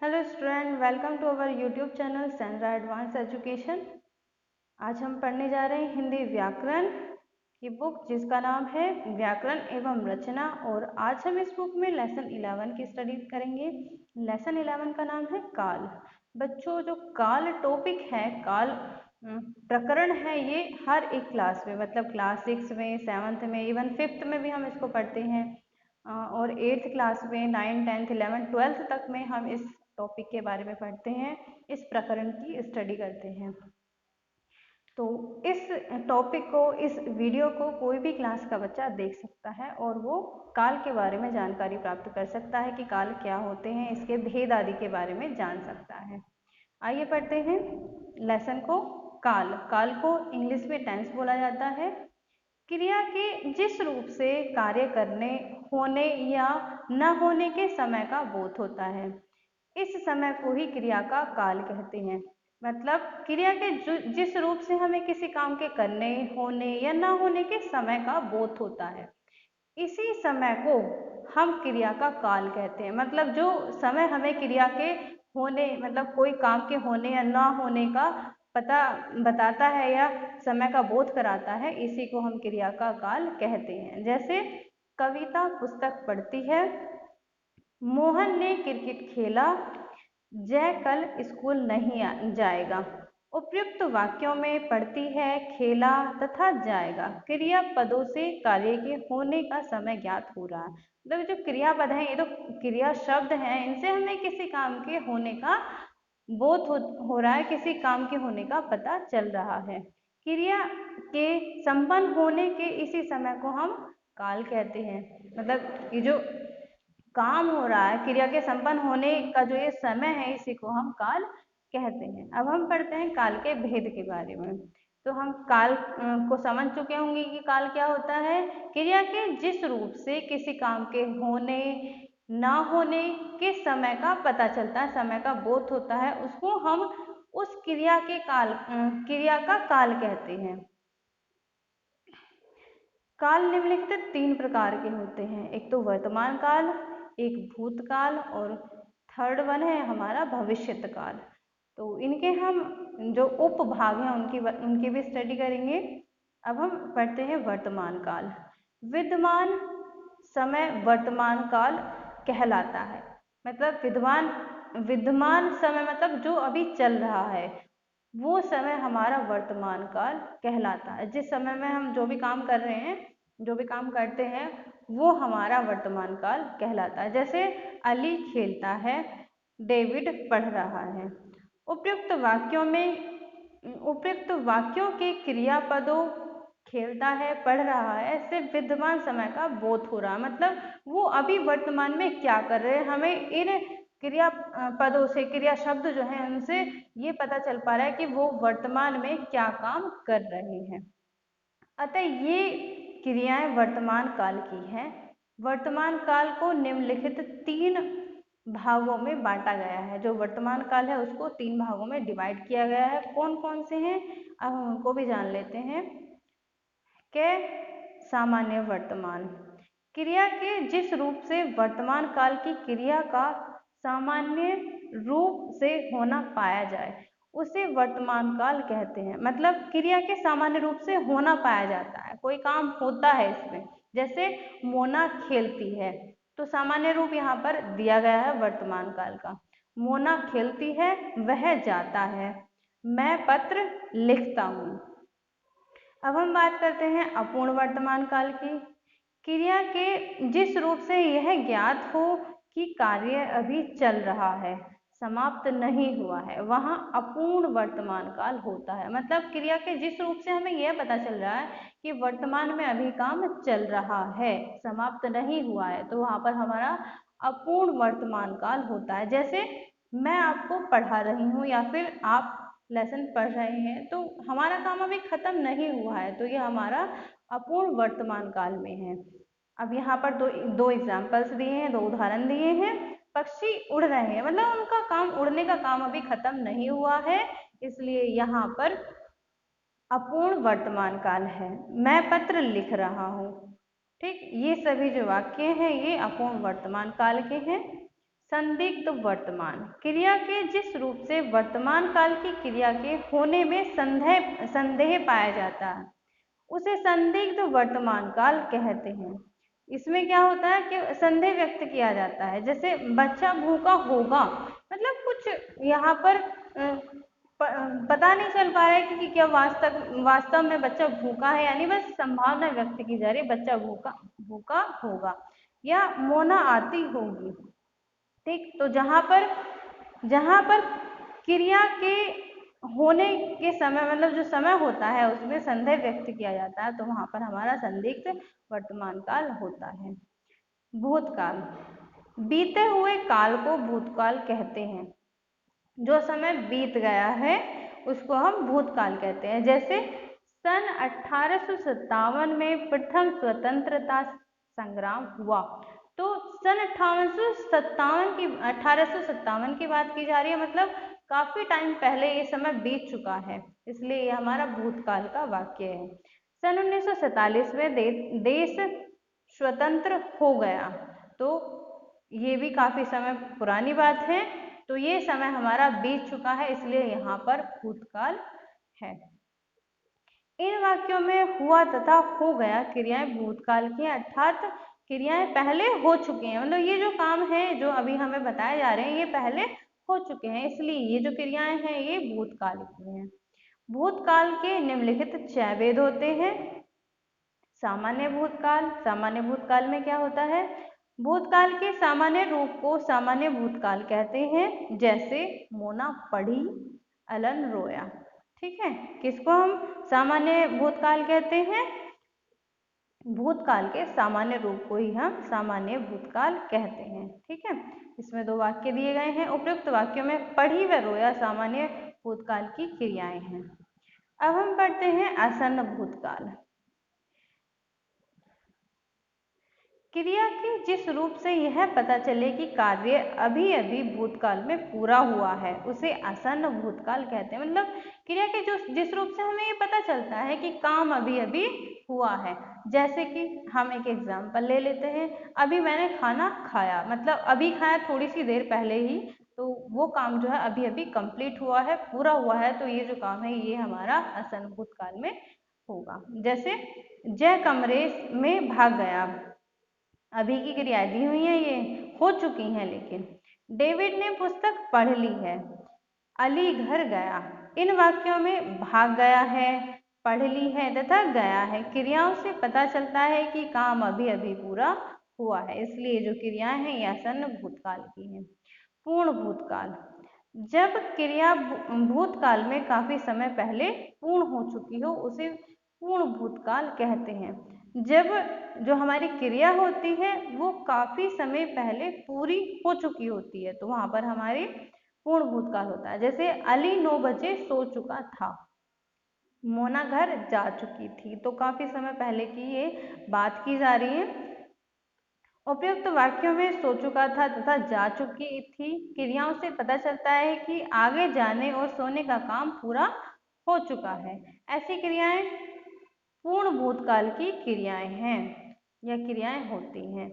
Hello student, welcome to our YouTube channel सेंड्रा advance education. आज हम पढ़ने जा रहे हैं हिंदी व्याकरण की बुक जिसका नाम है व्याकरण एवं रचना। और आज हम इस बुक में लेसन 11 की स्टडी करेंगे। लेसन 11 का नाम है काल। बच्चों, जो काल टॉपिक है, काल प्रकरण है, ये हर एक क्लास में, मतलब क्लास 6 में, 7th में, इवन 5th में भी हम इसको पढ़ते हैं। और 8th क्लास में, 9, 10th, 11th, 12th तक में हम इस टॉपिक के बारे में पढ़ते हैं, इस प्रकरण की स्टडी करते हैं। तो इस टॉपिक को, इस वीडियो को कोई भी क्लास का बच्चा देख सकता है और वो काल के बारे में जानकारी प्राप्त कर सकता है कि काल क्या होते हैं, इसके भेद आदि के बारे में जान सकता है। आइए पढ़ते हैं लेसन को। काल, काल को इंग्लिश में टेंस बोला जाता है। क्रिया के जिस रूप से कार्य करने, होने या न होने के समय का बोध होता है, इस समय को ही क्रिया का काल कहते हैं। मतलब क्रिया के जिस रूप से हमें किसी काम के करने, होने या न होने के समय का बोध होता है, इसी समय को हम क्रिया का काल कहते हैं। मतलब जो समय हमें क्रिया के होने, मतलब कोई काम के होने या ना होने का पता बताता है या समय का बोध कराता है, इसी को हम क्रिया का काल कहते हैं। जैसे कविता पुस्तक पढ़ती है, मोहन ने क्रिकेट खेला, जय कल स्कूल नहीं जाएगा। उपयुक्त वाक्यों में पढ़ती है, खेला तथा जाएगा क्रिया पदों से कार्य के होने का समय ज्ञात हो रहा है। मतलब जो क्रियापद है, ये तो क्रिया शब्द हैं, इनसे हमें किसी काम के होने का बोध हो रहा है, किसी काम के होने का पता चल रहा है। क्रिया के संपन्न होने के इसी समय को हम काल कहते हैं। मतलब ये जो काम हो रहा है, क्रिया के संपन्न होने का जो ये समय है, इसी को हम काल कहते हैं। अब हम पढ़ते हैं काल के भेद के बारे में। तो हम काल को समझ चुके होंगे कि काल क्या होता है। क्रिया के जिस रूप से किसी काम के होने, ना होने के समय का पता चलता है, समय का बोध होता है, उसको हम उस क्रिया के काल, क्रिया का काल कहते हैं। काल निम्नलिखित 3 प्रकार के होते हैं। एक तो वर्तमान काल, एक भूतकाल और थर्ड वन है हमारा भविष्यत काल। तो इनके हम जो उपभाग हैं उनकी भी स्टडी करेंगे। अब हम पढ़ते हैं वर्तमान काल। विद्यमान समय वर्तमान काल कहलाता है। मतलब विद्यमान समय मतलब जो अभी चल रहा है, वो समय हमारा वर्तमान काल कहलाता है। जिस समय में हम जो भी काम कर रहे हैं, जो भी काम करते हैं, वो हमारा वर्तमान काल कहलाता है। जैसे अली खेलता है, डेविड पढ़ रहा है। उपयुक्त वाक्यों के क्रियापदों खेलता है, पढ़ रहा है से विद्यमान समय का बोध हो रहा है। मतलब वो अभी वर्तमान में क्या कर रहे हैं, हमें इन क्रिया पदों से, क्रिया शब्द जो है, उनसे ये पता चल पा रहा है कि वो वर्तमान में क्या काम कर रहे हैं। अतः ये क्रियाएं वर्तमान काल की हैं। वर्तमान काल को निम्नलिखित 3 भागों में बांटा गया है। जो वर्तमान काल है उसको 3 भागों में डिवाइड किया गया है। कौन कौन से हैं, अब हम उनको भी जान लेते हैं। के सामान्य वर्तमान, क्रिया के जिस रूप से वर्तमान काल की क्रिया का सामान्य रूप से होना पाया जाए, उसे वर्तमान काल कहते हैं। मतलब क्रिया के सामान्य रूप से होना पाया जाता है, कोई काम होता है इसमें। जैसे मोना खेलती है, तो सामान्य रूप यहाँ पर दिया गया है वर्तमान काल का। मोना खेलती है, वह जाता है, मैं पत्र लिखता हूँ। अब हम बात करते हैं अपूर्ण वर्तमान काल की। क्रिया के जिस रूप से यह ज्ञात हो कि कार्य अभी चल रहा है, समाप्त नहीं हुआ है, वहाँ अपूर्ण वर्तमान काल होता है। मतलब क्रिया के जिस रूप से हमें यह पता चल रहा है कि वर्तमान में अभी काम चल रहा है, समाप्त नहीं हुआ है, तो वहाँ पर हमारा अपूर्ण वर्तमान काल होता है। जैसे मैं आपको पढ़ा रही हूँ या फिर आप लेसन पढ़ रहे हैं, तो हमारा काम अभी खत्म नहीं हुआ है, तो ये हमारा अपूर्ण वर्तमान काल में है। अब यहाँ पर दो एग्जाम्पल्स दिए हैं, 2 उदाहरण दिए हैं। पक्षी उड़ रहे हैं, मतलब उनका काम, उड़ने का काम अभी खत्म नहीं हुआ है, इसलिए यहाँ पर अपूर्ण वर्तमान काल है। मैं पत्र लिख रहा हूँ, ठीक। ये सभी जो वाक्य हैं, ये अपूर्ण वर्तमान काल के हैं। संदिग्ध वर्तमान, क्रिया के जिस रूप से वर्तमान काल की क्रिया के होने में संदेह पाया जाता है उसे संदिग्ध वर्तमान काल कहते हैं। इसमें क्या होता है कि संदेह व्यक्त किया जाता है, जैसे बच्चा भूखा होगा, मतलब कुछ यहाँ पर पता नहीं चल पा रहा है कि क्या वास्तव में बच्चा भूखा है, यानी बस संभावना व्यक्त की जा रही है बच्चा भूखा होगा या मोना आती होगी। ठीक, तो जहाँ पर क्रिया के होने के समय, मतलब जो समय होता है उसमें संदेह व्यक्त किया जाता है, तो वहां पर हमारा संदिग्ध वर्तमान काल होता है। भूतकाल, बीते हुए काल को भूतकाल कहते हैं। जो समय बीत गया है उसको हम भूतकाल कहते हैं। जैसे सन 1857 में प्रथम स्वतंत्रता संग्राम हुआ, तो सन 1857 की बात की जा रही है, मतलब काफी टाइम पहले ये समय बीत चुका है, इसलिए ये हमारा भूतकाल का वाक्य है। सन 1947 में देश स्वतंत्र हो गया, तो ये भी काफी समय पुरानी बात है, तो ये समय हमारा बीत चुका है, इसलिए यहाँ पर भूतकाल है। इन वाक्यों में हुआ तथा हो गया क्रियाएं भूतकाल की, अर्थात क्रियाएं पहले हो चुके हैं, मतलब ये जो काम है जो अभी हमें बताए जा रहे हैं ये पहले हो चुके हैं, इसलिए ये जो क्रियाएं हैं ये भूतकाल की हैं। भूतकाल के निम्नलिखित 6 भेद होते हैं। सामान्य भूतकाल में क्या होता है, भूतकाल के सामान्य रूप को सामान्य भूतकाल कहते हैं, जैसे मोना पढ़ी, अलन रोया। ठीक है, किसको हम सामान्य भूतकाल कहते हैं, भूतकाल के सामान्य रूप को ही हम सामान्य भूतकाल कहते हैं। ठीक है, इसमें 2 वाक्य दिए गए हैं, उपयुक्त वाक्यों में पढ़ी व रोया सामान्य भूतकाल की क्रियाएं हैं। अब हम पढ़ते हैं आसन्न भूतकाल। क्रिया के जिस रूप से यह पता चले कि कार्य अभी अभी भूतकाल में पूरा हुआ है उसे आसन्न भूतकाल कहते हैं। मतलब क्रिया के जिस रूप से हमें ये पता चलता है कि काम अभी अभी हुआ है, जैसे कि हम एक एग्जाम्पल ले लेते हैं, अभी मैंने खाना खाया, मतलब अभी खाया थोड़ी सी देर पहले ही, तो वो काम जो है अभी अभी कंप्लीट हुआ है, पूरा हुआ है, तो ये जो काम है ये हमारा आसन्न भूतकाल में होगा। जैसे जय कमरे में भाग गया, अभी की क्रिया दी हुई है, ये हो चुकी हैं, लेकिन डेविड ने पुस्तक पढ़ ली है, अली घर गया। इन वाक्यों में भाग गया है, पढ़ ली है तथा गया है क्रियाओं से पता चलता है कि काम अभी अभी पूरा हुआ है, इसलिए जो क्रियाएं हैं ये आसन्न भूतकाल की हैं। पूर्ण भूतकाल, जब क्रिया भूतकाल में काफी समय पहले पूर्ण हो चुकी हो उसे पूर्ण भूतकाल कहते हैं। जब जो हमारी क्रिया होती है वो काफी समय पहले पूरी हो चुकी होती है, तो वहां पर हमारी पूर्ण भूतकाल होता है। जैसे अली 9 बजे सो चुका था, मोना घर जा चुकी थी, तो काफी समय पहले की ये बात की जा रही है। उपयुक्त वाक्यों में सो चुका था तथा जा चुकी थी क्रियाओं से पता चलता है कि आगे जाने और सोने का काम पूरा हो चुका है। ऐसी क्रियाएं पूर्ण भूतकाल की क्रियाएं हैं या क्रियाएं होती हैं।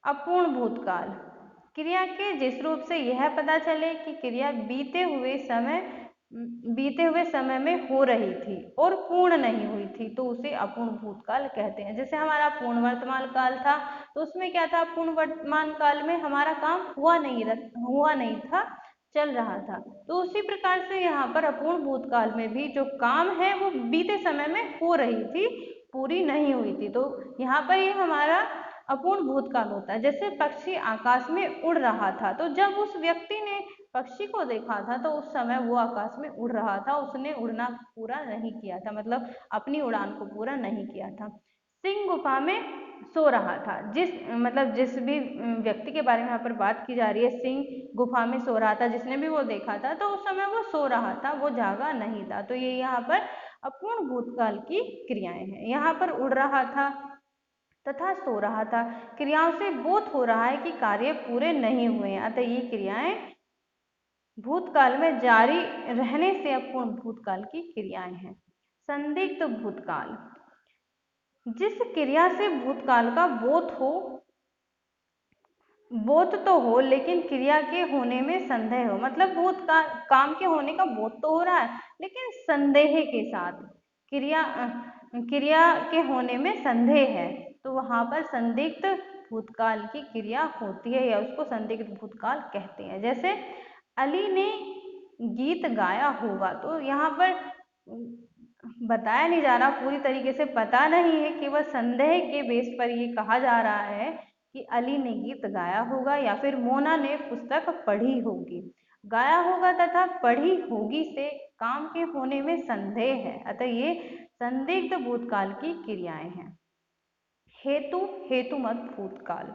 अपूर्ण भूतकाल, क्रिया के जिस रूप से यह पता चले कि क्रिया बीते हुए समय में हो रही थी और पूर्ण नहीं हुई थी, तो उसे अपूर्ण भूतकाल कहते हैं। जैसे हमारा पूर्ण वर्तमान काल था, तो उसमें क्या था, पूर्ण वर्तमान काल में हमारा काम हुआ नहीं था, चल रहा था, तो उसी प्रकार से यहाँ पर अपूर्ण भूतकाल में भी जो काम है वो बीते समय में हो रही थी, पूरी नहीं हुई थी, तो यहाँ पर ये हमारा अपूर्ण भूतकाल होता है। जैसे पक्षी आकाश में उड़ रहा था, तो जब उस व्यक्ति ने पक्षी को देखा था तो उस समय वो आकाश में उड़ रहा था, उसने उड़ना पूरा नहीं किया था, मतलब अपनी उड़ान को पूरा नहीं किया था। सिंह गुफा में सो रहा था, जिस भी व्यक्ति के बारे में यहाँ पर बात की जा रही है, सिंह गुफा में सो रहा था, जिसने भी वो देखा था तो उस समय वो सो रहा था, वो जागा नहीं था, तो ये यहाँ पर अपूर्ण भूतकाल की क्रियाएं हैं। यहाँ पर उड़ रहा था तथा सो रहा था, क्रियाओं से बोध हो रहा है कि कार्य पूरे नहीं हुए हैं, अतः ये क्रियाएं भूतकाल में जारी रहने से अपूर्ण भूतकाल की क्रियाएं हैं। संदिग्ध भूतकाल, जिस क्रिया से भूतकाल का बोध हो बोध तो हो लेकिन क्रिया के होने में संदेह हो, मतलब काम के होने का बोध तो हो रहा है लेकिन संदेह के साथ, क्रिया के होने में संदेह है, तो वहां पर संदिग्ध भूतकाल की क्रिया होती है या उसको संदिग्ध भूतकाल कहते हैं। जैसे अली ने गीत गाया होगा, तो यहाँ पर बताया नहीं जा रहा, पूरी तरीके से पता नहीं है, केवल संदेह के बेस पर ये कहा जा रहा है कि अली ने गीत गाया होगा या फिर मोना ने पुस्तक पढ़ी होगी। गाया होगा तथा पढ़ी होगी से काम के होने में संदेह है, अतः ये संदिग्ध भूतकाल की क्रियाएं हैं। हेतु, हेतुमत भूतकाल,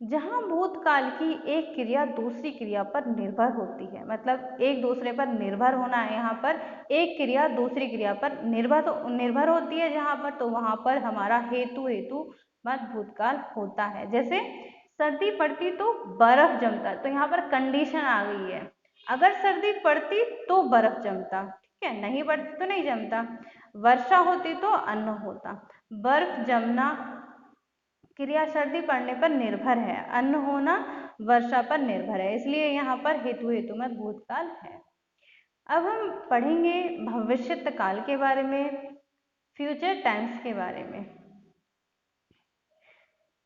जहां भूतकाल की एक क्रिया दूसरी क्रिया पर निर्भर होती है, मतलब एक दूसरे पर निर्भर होना है, यहाँ पर एक क्रिया दूसरी क्रिया पर निर्भर होती है जहां पर, तो वहां पर हमारा हेतु, हेतु मत भूतकाल होता है। जैसे सर्दी पड़ती तो बर्फ जमता, तो यहाँ पर कंडीशन आ गई है, अगर सर्दी पड़ती तो बर्फ जमता, ठीक है, नहीं पड़ती तो नहीं जमता। वर्षा होती तो अन्न होता, बर्फ जमना क्रिया सर्दी पड़ने पर निर्भर है, अन्न होना वर्षा पर निर्भर है, इसलिए यहाँ पर हेतु, हेतुमत भूतकाल है। अब हम पढ़ेंगे भविष्यत काल के बारे में, फ्यूचर टेंस के बारे में।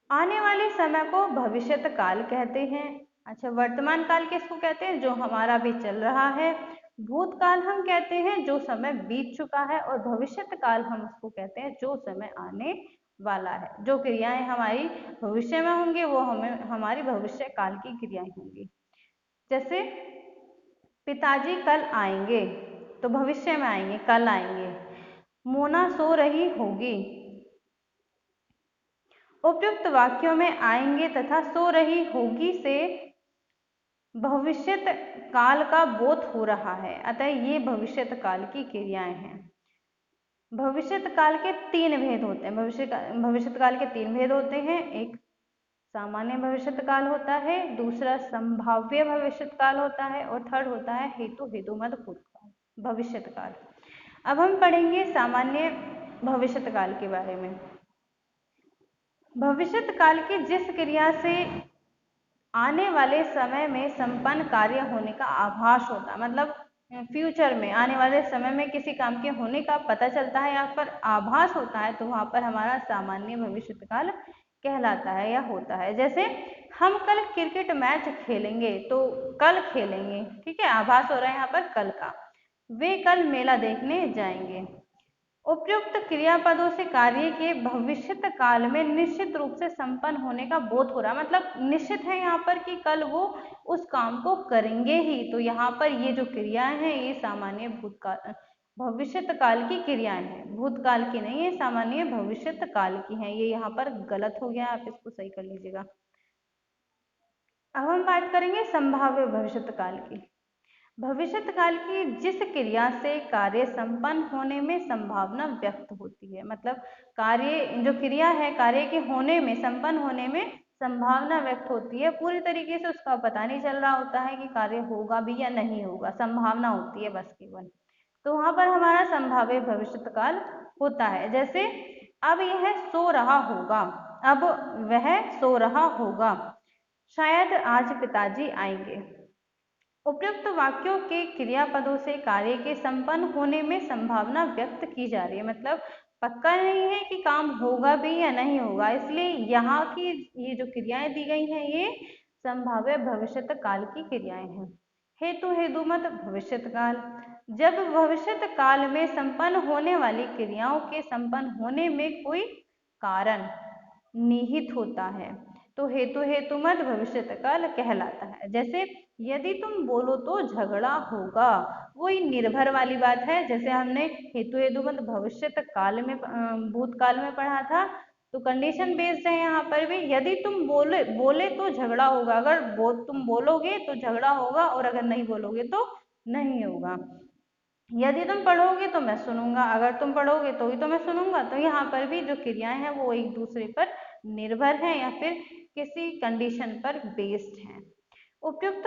आने वाले समय को भविष्यत काल कहते हैं। अच्छा, वर्तमान काल किसको कहते हैं? जो हमारा भी चल रहा है। भूतकाल हम कहते हैं जो समय बीत चुका है, और भविष्यत काल हम उसको कहते हैं जो समय आने वाला है। जो क्रियाएं हमारी भविष्य में होंगी वो हमारी भविष्य काल की क्रियाएं होंगी। जैसे पिताजी कल आएंगे, तो भविष्य में आएंगे, कल आएंगे। मोना सो रही होगी, उपयुक्त वाक्यों में आएंगे तथा सो रही होगी से भविष्यत काल का बोध हो रहा है, अतः ये भविष्यत काल की क्रियाएं हैं। भविष्यत काल के तीन भेद होते हैं, भविष्यत काल के तीन भेद होते हैं। एक सामान्य भविष्यत काल होता है, दूसरा संभाव्य भविष्यत काल होता है, और थर्ड होता है हेतु, हेतुमत भूतकाल, भविष्यत काल। अब हम पढ़ेंगे सामान्य भविष्यत काल के बारे में। भविष्यत काल की जिस क्रिया से आने वाले समय में संपन्न कार्य होने का आभास होता है, मतलब फ्यूचर में आने वाले समय में किसी काम के होने का पता चलता है या फिर आभास होता है, तो वहां पर हमारा सामान्य भविष्यत काल कहलाता है या होता है। जैसे हम कल क्रिकेट मैच खेलेंगे, तो कल खेलेंगे, ठीक है, आभास हो रहा है यहाँ पर कल का। वे कल मेला देखने जाएंगे। उपयुक्त क्रियापदों से कार्य के भविष्यत काल में निश्चित रूप से संपन्न होने का बोध हो रहा, मतलब निश्चित है यहाँ पर कि कल वो उस काम को करेंगे ही, तो यहाँ पर ये जो क्रियाएं हैं ये सामान्य भूतकाल भविष्यत काल की क्रियाएं हैं, भूतकाल की नहीं है, सामान्य भविष्यत काल की हैं। ये यहाँ पर गलत हो गया, आप इसको सही कर लीजिएगा। अब हम बात करेंगे संभाव्य भविष्यत काल की। भविष्यत काल की जिस क्रिया से कार्य संपन्न होने में संभावना व्यक्त होती है, मतलब कार्य जो क्रिया है कार्य के होने में, संपन्न होने में संभावना व्यक्त होती है, पूरी तरीके से उसका पता नहीं चल रहा होता है कि कार्य होगा भी या नहीं होगा, संभावना होती है बस केवल, तो वहां पर हमारा संभाव्य भविष्यत काल होता है। जैसे अब यह सो रहा होगा, अब वह सो रहा होगा, शायद आज पिताजी आएंगे। उपयुक्त वाक्यों के क्रियापदों से कार्य के संपन्न होने में संभावना व्यक्त की जा रही है, मतलब पक्का नहीं है कि काम होगा भी या नहीं होगा, इसलिए यहाँ की ये जो क्रियाएं दी गई हैं ये संभाव्य भविष्यत काल की क्रियाएं हैं। हेतु, हेतुमत भविष्यत काल, जब भविष्यत काल में संपन्न होने वाली क्रियाओं के संपन्न होने में कोई कारण निहित होता है, तो हेतु, हेतुमत भविष्यत काल कहलाता है। जैसे यदि तुम बोलो तो झगड़ा होगा, वही निर्भर वाली बात है। जैसे हमने हेतु, हेतुमत भविष्यत काल में भूतकाल में पढ़ा था, तो कंडीशन बेस्ड है यहाँ पर भी। यदि तुम बोले तो झगड़ा होगा, अगर तुम बोलोगे तो झगड़ा होगा, और अगर नहीं बोलोगे तो नहीं होगा। यदि तुम पढ़ोगे तो मैं सुनूंगा, अगर तुम पढ़ोगे तो ही तो मैं सुनूंगा। तो यहाँ पर भी जो क्रियाएं हैं वो एक दूसरे पर निर्भर हैं या फिर किसी कंडीशन पर बेस्ड हैं। उपयुक्त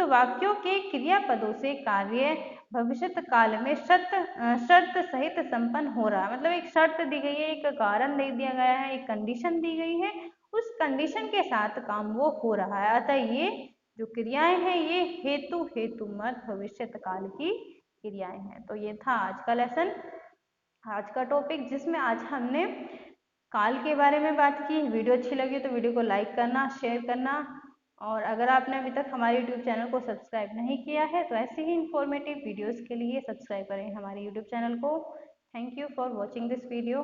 वाक्यों के क्रियापदों से कार्य भविष्यत काल में शर्त सहित संपन्न हो रहा है, मतलब एक शर्त दी गई है, एक कारण दे दिया गया है, एक कंडीशन दी गई है, उस कंडीशन के साथ काम वो हो रहा है। अतः ये जो क्रियाएं हैं ये हेतु हेतुमत भविष्यत काल की क्रियाएं हैं। तो ये था आज का लेसन, आज का टॉपिक, जिसमें आज हमने काल के बारे में बात की। वीडियो अच्छी लगी तो वीडियो को लाइक करना, शेयर करना, और अगर आपने अभी तक हमारे यूट्यूब चैनल को सब्सक्राइब नहीं किया है तो ऐसे ही इंफॉर्मेटिव वीडियोस के लिए सब्सक्राइब करें हमारे यूट्यूब चैनल को। Thank you for watching this video.